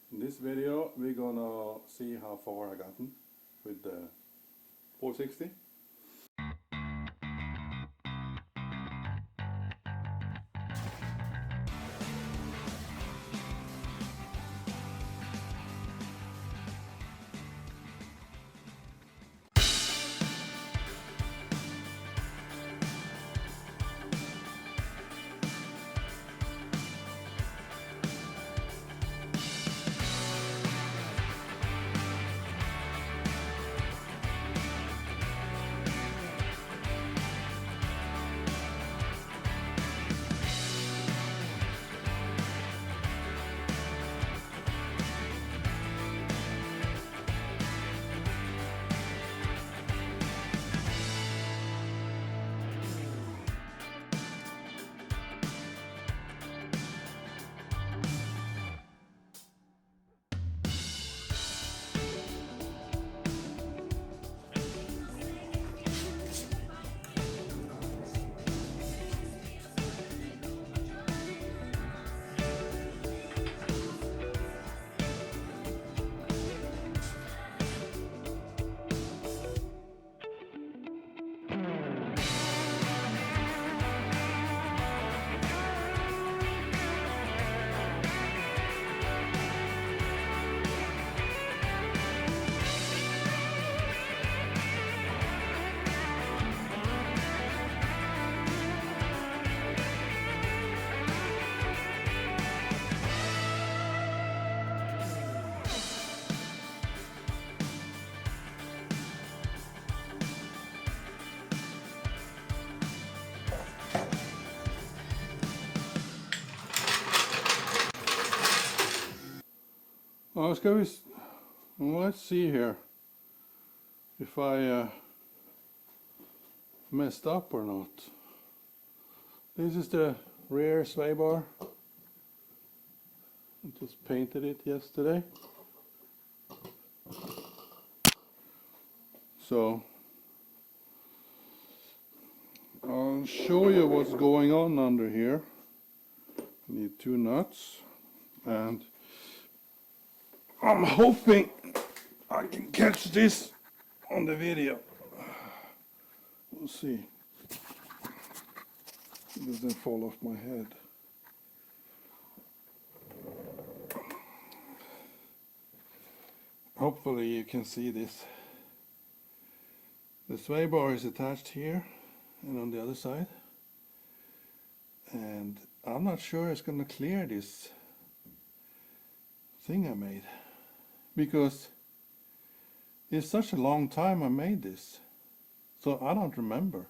In this video we're gonna see how far I gotten with the 460. Let's see here if I messed up or not. This is the rear sway bar. I just painted it yesterday. So I'll show you what's going on under here. Need two nuts, and I'm hoping I can catch this on the video. We'll see. It doesn't fall off my head. Hopefully you can see this. The sway bar is attached here and on the other side. And I'm not sure it's going to clear this thing I made, because it's such a long time I made this, so I don't remember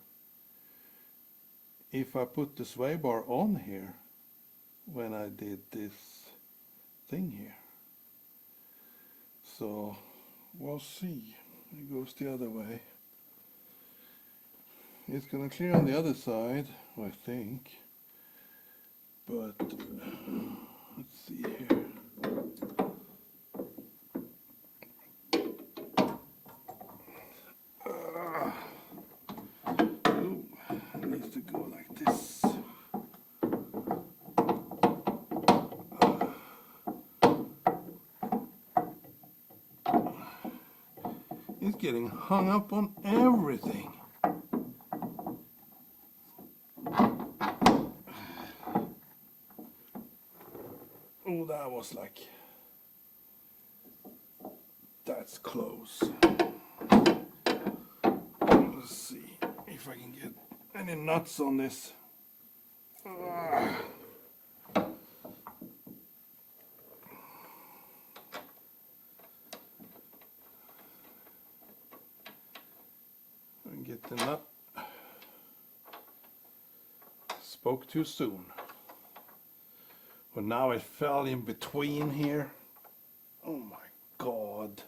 if I put the sway bar on here when I did this thing here. So we'll see. It goes the other way. It's gonna clear on the other side, I think, but let's see here. It needs to go like this. It's getting hung up on everything. Oh, that was like, that's close. Let's see if I can get any nuts on this. And get the nut. Spoke too soon. But now it fell in between here. Oh my God.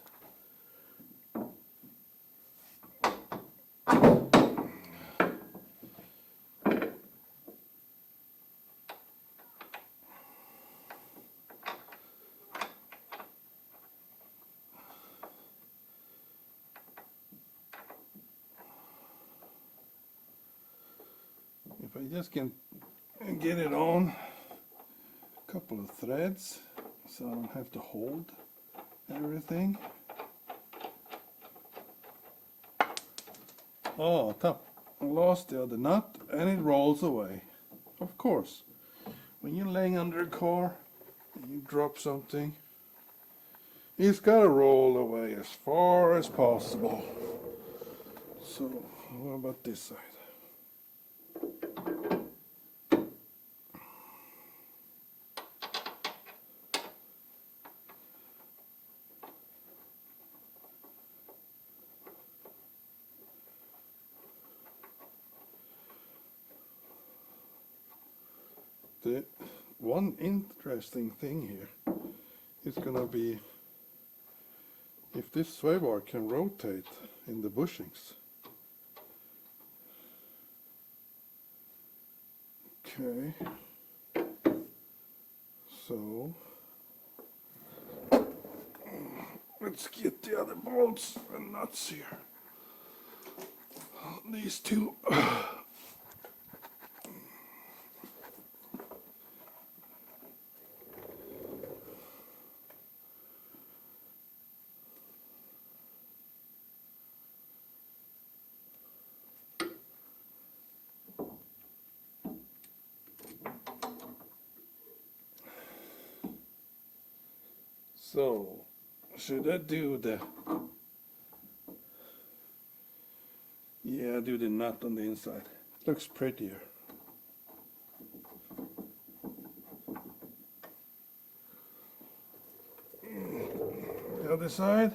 If I just can get it on, a couple of threads, so I don't have to hold everything. Oh, top. I lost the other nut and it rolls away. Of course, when you're laying under a car and you drop something, it's got to roll away as far as possible. So, what about this side? The one interesting thing here is gonna be if this sway bar can rotate in the bushings. Okay, so let's get the other bolts and nuts here. These two. So, should I do the... Yeah, do the nut on the inside. Looks prettier. The other side.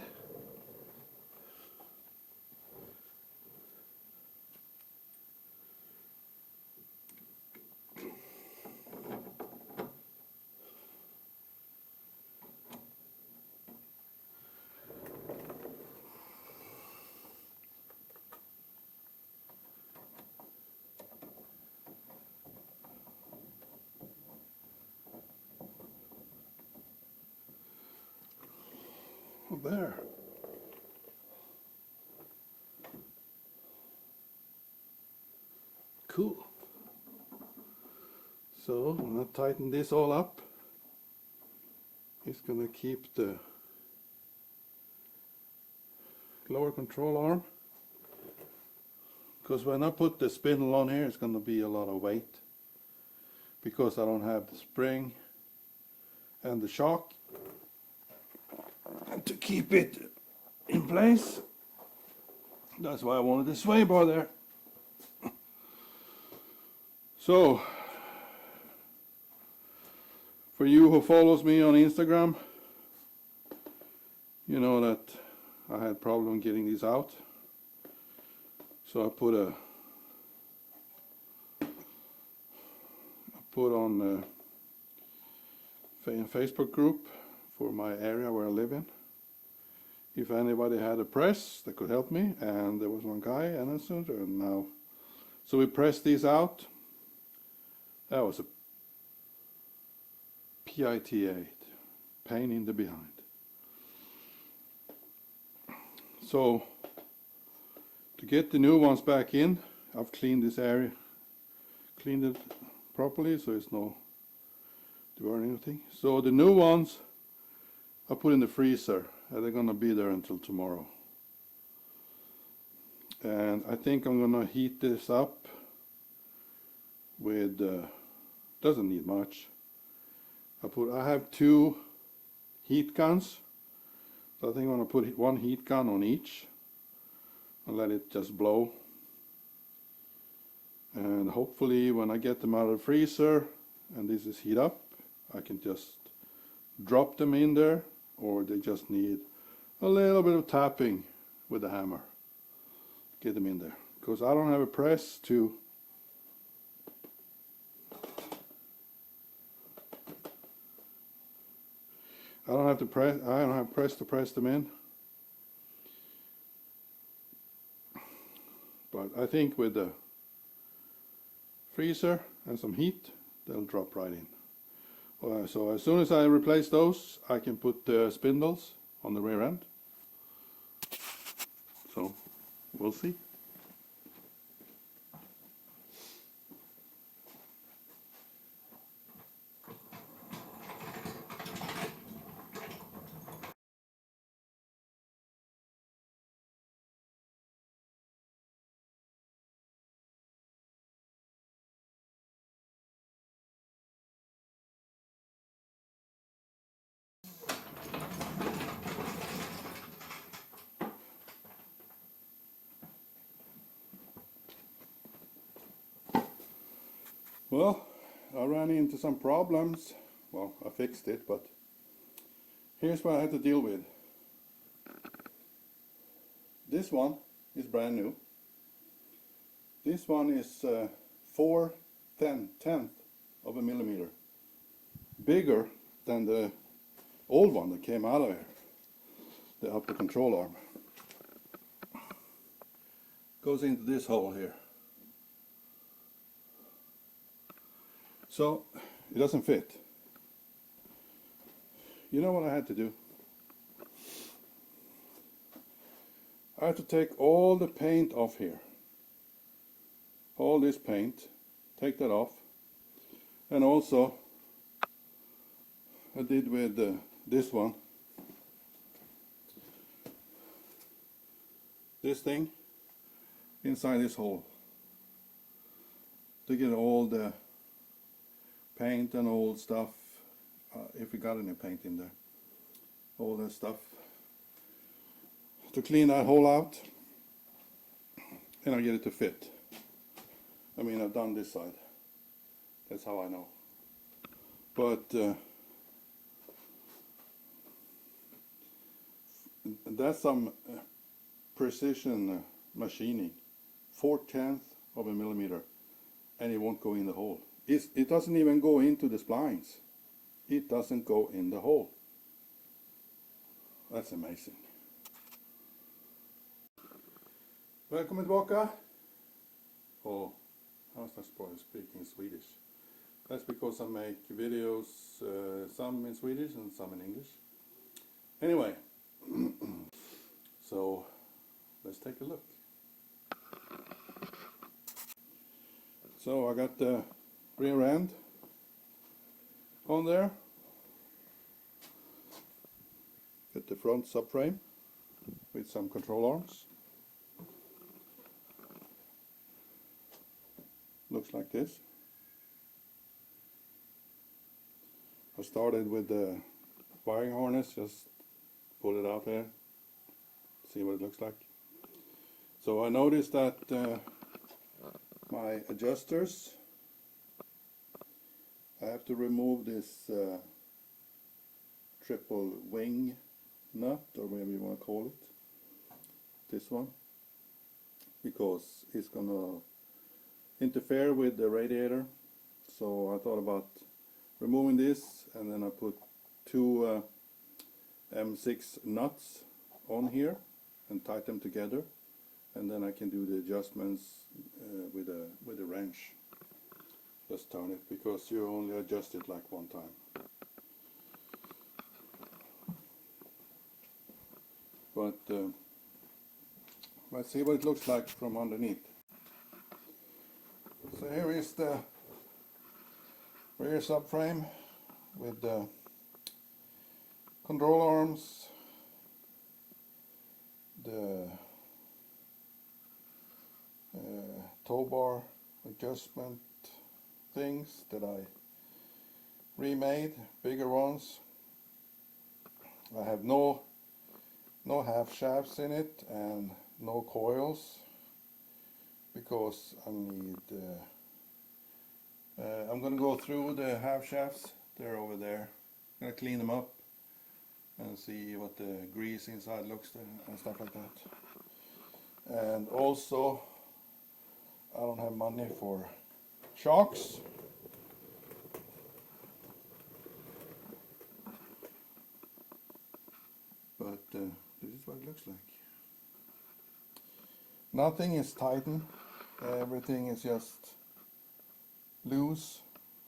There. Cool. So when I tighten this all up, it's gonna keep the lower control arm, because when I put the spindle on here, it's gonna be a lot of weight because I don't have the spring and the shock. And to keep it in place, that's why I wanted the sway bar there. So, for you who follows me on Instagram, you know that I had problem getting these out. So I put on a Facebook group for my area where I live in. If anybody had a press that could help me, and there was one guy, and now, so we pressed these out. That was a PIT8, pain in the behind. So to get the new ones back in, I've cleaned this area, cleaned it properly, so it's no dirt or anything. So the new ones I put in the freezer, and they're gonna be there until tomorrow. And I think I'm gonna heat this up with, doesn't need much. I have 2 heat guns, so I think I'm gonna put 1 heat gun on each and let it just blow. And hopefully when I get them out of the freezer and this is heat up, I can just drop them in there, or they just need a little bit of tapping with the hammer. Get them in there, because I don't have a press to I don't have press to press them in. But I think with the freezer and some heat, they'll drop right in. So as soon as I replace those, I can put the spindles on the rear end. So we'll see. Well, I ran into some problems. Well, I fixed it, but here's what I had to deal with. This one is brand new. This one is 4/10 of a millimeter bigger than the old one that came out of here, the upper control arm. Goes into this hole here. So it doesn't fit. You know what I had to do? I had to take all the paint off here. All this paint, take that off. And also, I did with this one. This thing inside this hole. To get all the paint and old stuff, if we got any paint in there. All that stuff. To clean that hole out. And I get it to fit. I mean, I've done this side. That's how I know. But that's some precision machining. 4/10 of a millimeter, and it won't go in the hole. It doesn't even go into the splines. It doesn't go in the hole. That's amazing. Välkommen tillbaka. Oh, I was not supposed to speak in Swedish. That's because I make videos, some in Swedish and some in English. Anyway, so let's take a look. So I got the rear end on there. Got the front subframe with some control arms. Looks like this. I started with the wiring harness, just pull it out there, see what it looks like. So I noticed that my adjusters, I have to remove this triple wing nut, or whatever you want to call it, this one, because it's gonna interfere with the radiator. So I thought about removing this, and then I put two M6 nuts on here and tight them together, and then I can do the adjustments with a wrench. Just turn it, because you only adjust it like one time. But let's see what it looks like from underneath. So here is the rear subframe with the control arms, the tow bar adjustment things that I remade, bigger ones. I have no half shafts in it and no coils, because I need I'm gonna go through the half shafts. They're over there. I'm gonna clean them up and see what the grease inside looks like and stuff like that. And also, I don't have money for shocks. But this is what it looks like. Nothing is tightened. Everything is just loose.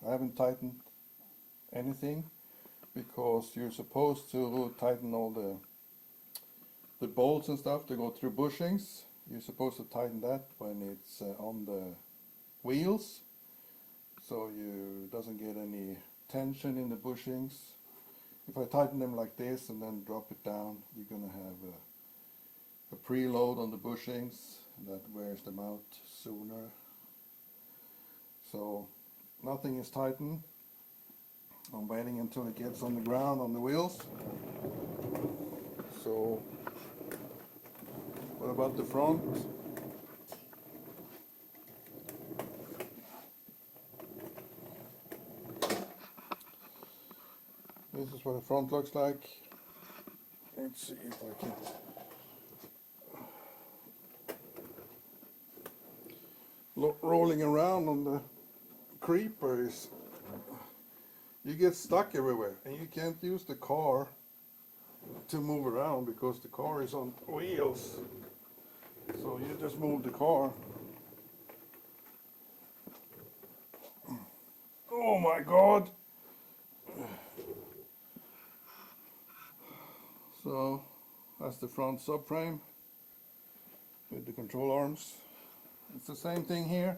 I haven't tightened anything, because you're supposed to tighten all the bolts and stuff to go through bushings. You're supposed to tighten that when it's on the wheels, so you doesn't get any tension in the bushings. If I tighten them like this and then drop it down, you're gonna have a preload on the bushings that wears them out sooner. So nothing is tightened. I'm waiting until it gets on the ground on the wheels. So what about the front? what the front looks like. Let's see if I can. Rolling around on the creeper is, you get stuck everywhere and you can't use the car to move around because the car is on wheels. So you just move the car. Oh my God! So that's the front subframe with the control arms. It's the same thing here.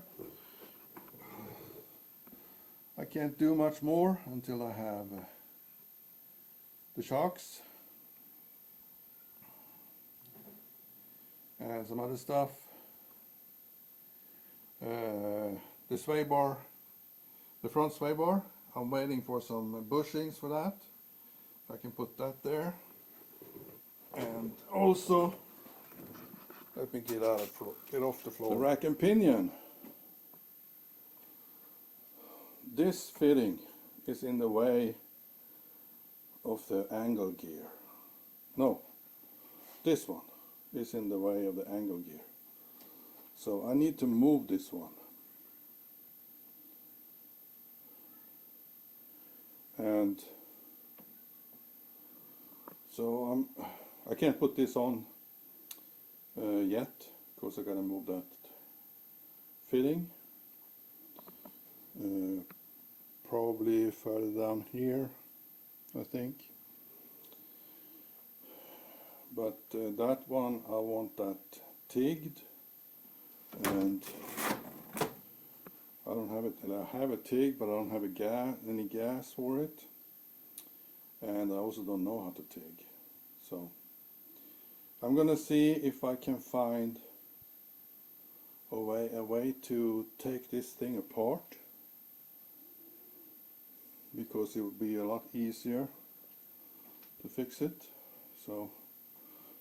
I can't do much more until I have the shocks and some other stuff. The sway bar, the front sway bar, I'm waiting for some bushings for that. I can put that there. And also, let me get off the floor. The rack and pinion. This fitting is in the way of the angle gear. No, this one is in the way of the angle gear. So I need to move this one. And so I can't put this on yet because I gotta move that fitting. Probably further down here, I think. But that one, I want that tigged, and I don't have it. I have a TIG, but I don't have any gas for it, and I also don't know how to TIG. So I'm gonna see if I can find a way to take this thing apart, because it would be a lot easier to fix it. So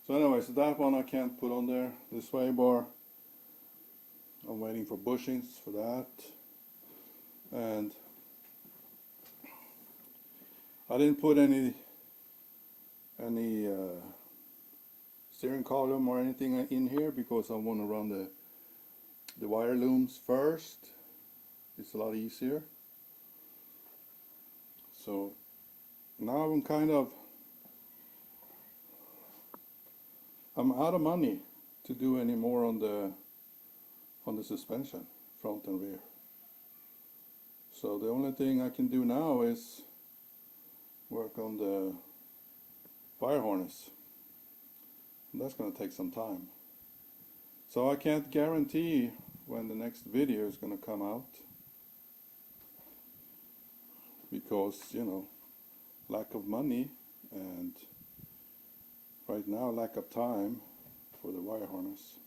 anyways, that one I can't put on there. The sway bar, I'm waiting for bushings for that. And I didn't put any steering column or anything in here because I want to run the wire looms first. It's a lot easier. So now I'm out of money to do any more on the suspension, front and rear. So the only thing I can do now is work on the wire harness. And that's going to take some time. So I can't guarantee when the next video is going to come out, because, you know, lack of money and right now lack of time for the wire harness.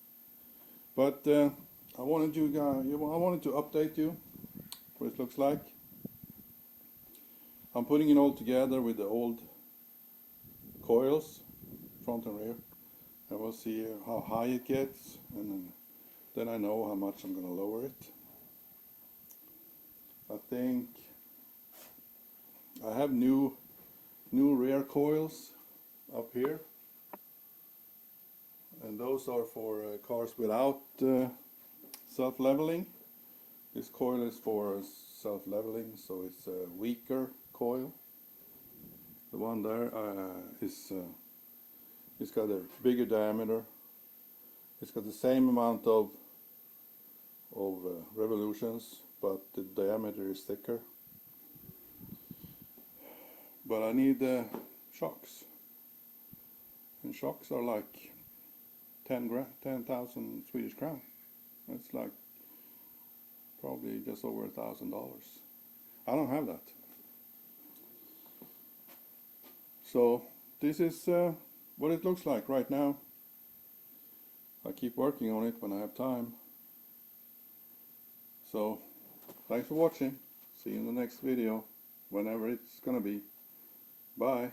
But I wanted to update you what it looks like. I'm putting it all together with the old coils, front and rear, and we'll see how high it gets, and then I know how much I'm going to lower it. I think I have new rear coils up here, and those are for cars without self-leveling. This coil is for self-leveling, so it's a weaker coil. The one there it's got a bigger diameter. It's got the same amount of revolutions, but the diameter is thicker. But I need shocks, and shocks are like 10,000 Swedish crown. That's like probably just over $1,000. I don't have that. So this is what it looks like right now. I keep working on it when I have time. So thanks for watching. See you in the next video, whenever it's gonna be. Bye.